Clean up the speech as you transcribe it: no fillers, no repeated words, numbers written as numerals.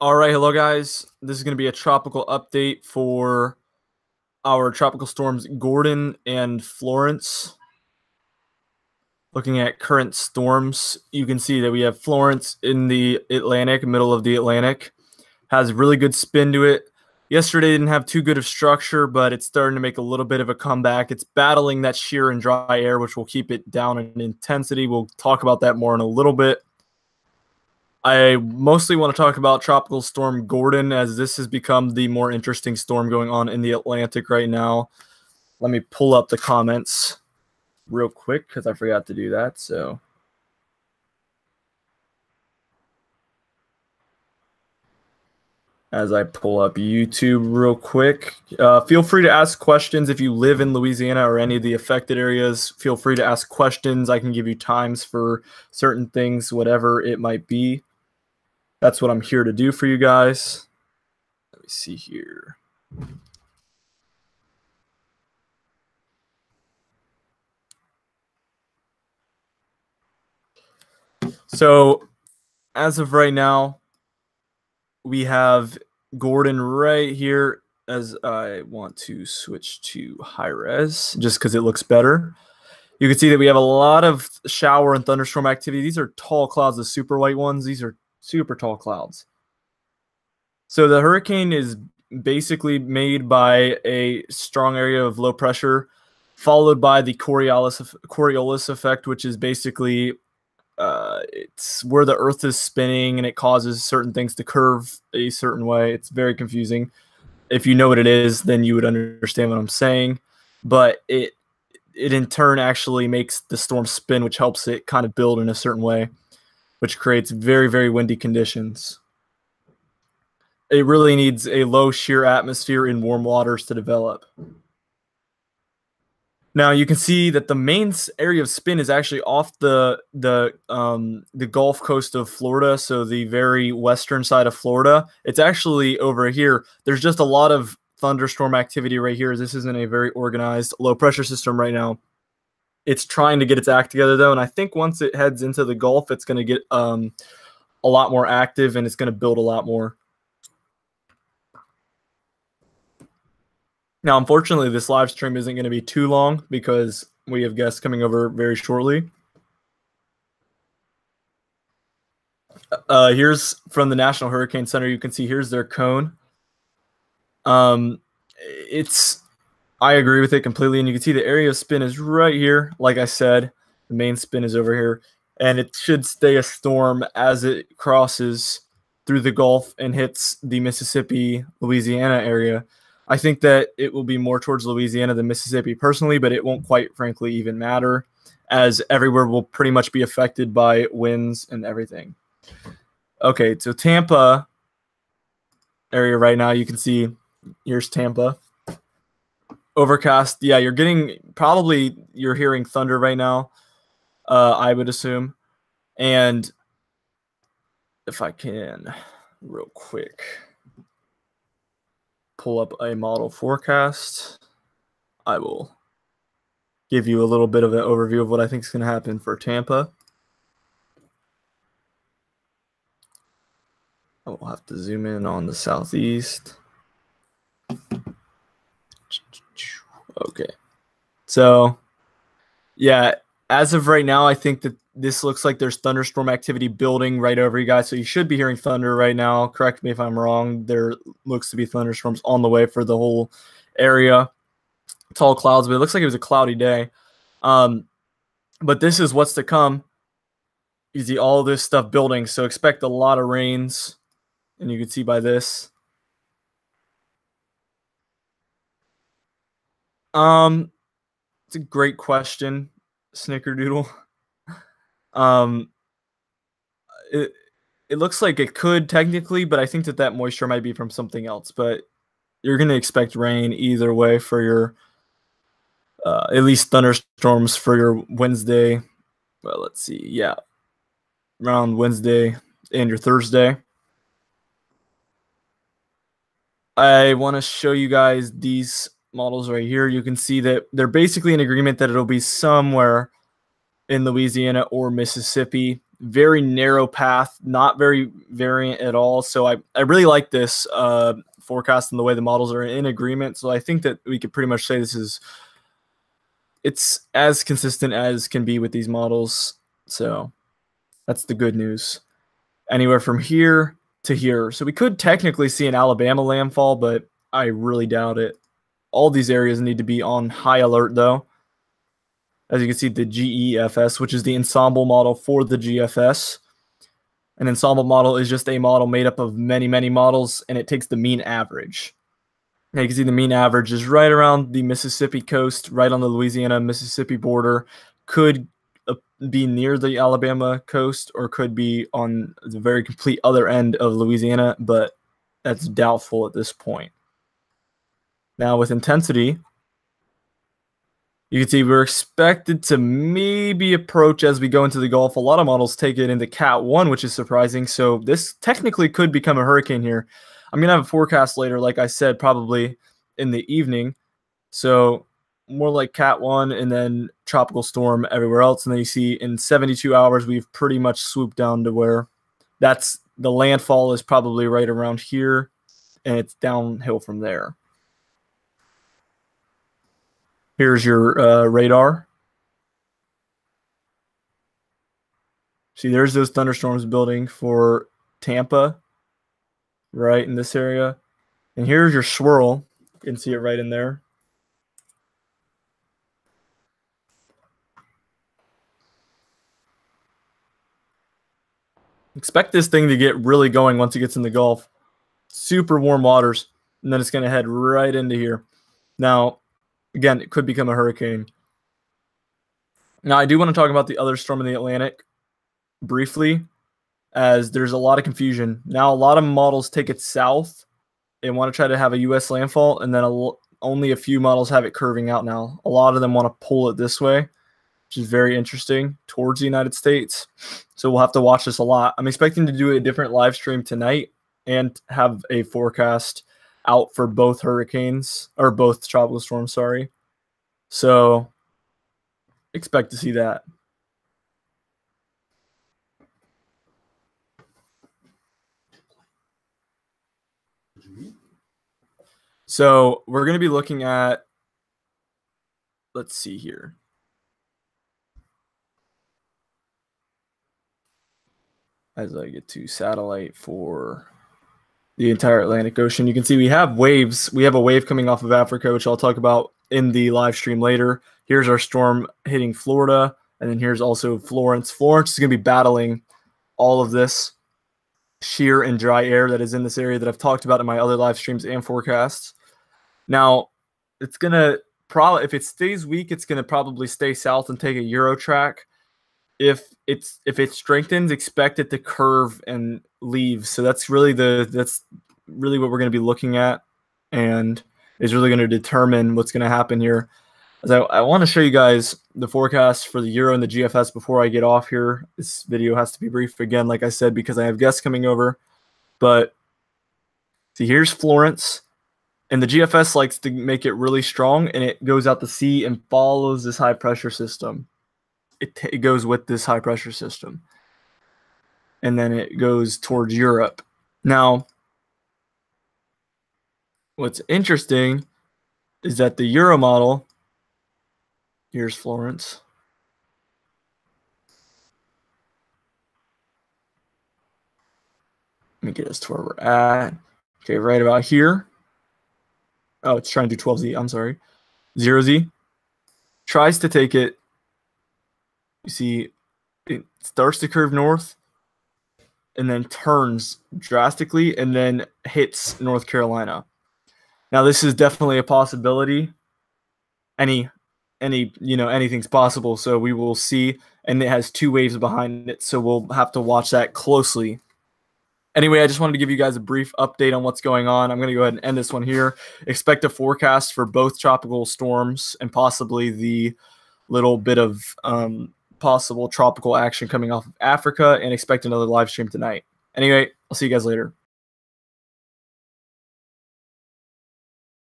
All right, hello guys. This is going to be a tropical update for our tropical storms Gordon and Florence. Looking at current storms, you can see that we have Florence in the Atlantic, middle of the Atlantic. Has really good spin to it. Yesterday didn't have too good of structure, but it's starting to make a little bit of a comeback. It's battling that shear and dry air, which will keep it down in intensity. We'll talk about that more in a little bit. I mostly want to talk about Tropical Storm Gordon, as this has become the more interesting storm going on in the Atlantic right now. Let me pull up the comments real quick because I forgot to do that. So as I pull up YouTube real quick, feel free to ask questions if you live in Louisiana or any of the affected areas. Feel free to ask questions. I can give you times for certain things, whatever it might be. That's what I'm here to do for you guys. Let me see here. So as of right now, we have Gordon right here, as I want to switch to high res just because it looks better. You can see that we have a lot of shower and thunderstorm activity. These are tall clouds, the super white ones. These are super tall clouds. So the hurricane is basically made by a strong area of low pressure, followed by the Coriolis effect, which is basically it's where the Earth is spinning and it causes certain things to curve a certain way. It's very confusing. If you know what it is, then you would understand what I'm saying. But it in turn actually makes the storm spin, which helps it kind of build in a certain way, which creates very, very windy conditions. It really needs a low shear atmosphere in warm waters to develop. Now you can see that the main area of spin is actually off the Gulf Coast of Florida, so the very western side of Florida. It's actually over here. There's just a lot of thunderstorm activity right here. This isn't a very organized low pressure system right now. It's trying to get its act together though, and I think once it heads into the Gulf, it's going to get a lot more active and it's going to build a lot more. Now, unfortunately, this live stream isn't going to be too long because we have guests coming over very shortly. Here's from the National Hurricane Center. You can see here's their cone. I agree with it completely, and you can see the area of spin is right here. Like I said, the main spin is over here, and it should stay a storm as it crosses through the Gulf and hits the Mississippi, Louisiana area. I think that it will be more towards Louisiana than Mississippi personally, but it won't quite frankly even matter, as everywhere will pretty much be affected by winds and everything. Okay, so Tampa area right now, you can see here's Tampa. Overcast. Yeah, you're hearing thunder right now, I would assume. And if I can real quick pull up a model forecast, I will give you a little bit of an overview of what I think is going to happen for Tampa. I will have to zoom in on the southeast. Okay. So, yeah, as of right now, I think that this looks like there's thunderstorm activity building right over you guys. So you should be hearing thunder right now. Correct me if I'm wrong. There looks to be thunderstorms on the way for the whole area. Tall clouds, but it looks like it was a cloudy day. But this is what's to come. You see all this stuff building. So expect a lot of rains. And you can see by this. It's a great question, Snickerdoodle. It looks like it could technically, but I think that moisture might be from something else. But you're going to expect rain either way for your at least thunderstorms for your Wednesday. Well, let's see. Yeah, around Wednesday and your Thursday. I want to show you guys these models right here. You can see that they're basically in agreement that it'll be somewhere in Louisiana or Mississippi. very narrow path, not very variant at all. So I really like this forecast and the way the models are in agreement. So I think that we could pretty much say it's as consistent as can be with these models. So that's the good news. Anywhere from here to here. So we could technically see an Alabama landfall, but I really doubt it. All these areas need to be on high alert, though. As you can see, the GEFS, which is the ensemble model for the GFS. An ensemble model is just a model made up of many, many models, and it takes the mean average. Now you can see the mean average is right around the Mississippi coast, right on the Louisiana-Mississippi border. Could be near the Alabama coast or could be on the very complete other end of Louisiana, but that's doubtful at this point. Now with intensity, you can see we're expected to maybe approach as we go into the Gulf. A lot of models take it into Cat 1, which is surprising. So this technically could become a hurricane here. I'm going to have a forecast later, like I said, probably in the evening. So more like Cat 1 and then tropical storm everywhere else. And then you see in 72 hours, we've pretty much swooped down to where that's the landfall is probably right around here. And it's downhill from there. Here's your radar. See, there's those thunderstorms building for Tampa, right in this area. And here's your swirl. You can see it right in there. Expect this thing to get really going once it gets in the Gulf. Super warm waters. And then it's going to head right into here. Now, again, it could become a hurricane. Now, I do want to talk about the other storm in the Atlantic briefly, as there's a lot of confusion. Now, a lot of models take it south and want to try to have a U.S. landfall, and then only a few models have it curving out now. A lot of them want to pull it this way, which is very interesting, towards the United States. So we'll have to watch this a lot. I'm expecting to do a different live stream tonight and have a forecast out for both hurricanes, or both tropical storms, sorry. So expect to see that. So we're going to be looking at, let's see here. As I get to satellite for the entire Atlantic Ocean, you can see we have waves. We have a wave coming off of Africa, which I'll talk about in the live stream later. Here's our storm hitting Florida, and then here's also Florence. Florence is going to be battling all of this sheer and dry air that is in this area that I've talked about in my other live streams and forecasts. Now, it's going to probably, if it stays weak, it's going to probably stay south and take a Euro track. If it strengthens, expect it to curve and leave. So that's really what we're going to be looking at, and is really going to determine what's going to happen here. As I want to show you guys the forecast for the Euro and the GFS before I get off here. This video has to be brief again, like I said, because I have guests coming over. But see, here's Florence, and the GFS likes to make it really strong, and it goes out to sea and follows this high pressure system. It goes with this high pressure system, and then it goes towards Europe. Now, what's interesting is that the Euro model, here's Florence. Let me get us to where we're at. Okay, right about here. Oh, it's trying to do 12Z. I'm sorry. 0Z. Tries to take it. You see, it starts to curve north and then turns drastically and then hits North Carolina. Now, this is definitely a possibility. Anything's possible, so we will see. And it has two waves behind it, so we'll have to watch that closely. Anyway, I just wanted to give you guys a brief update on what's going on. I'm going to go ahead and end this one here. Expect a forecast for both tropical storms and possibly the little bit of possible tropical action coming off of Africa, and expect another live stream tonight. Anyway, I'll see you guys later.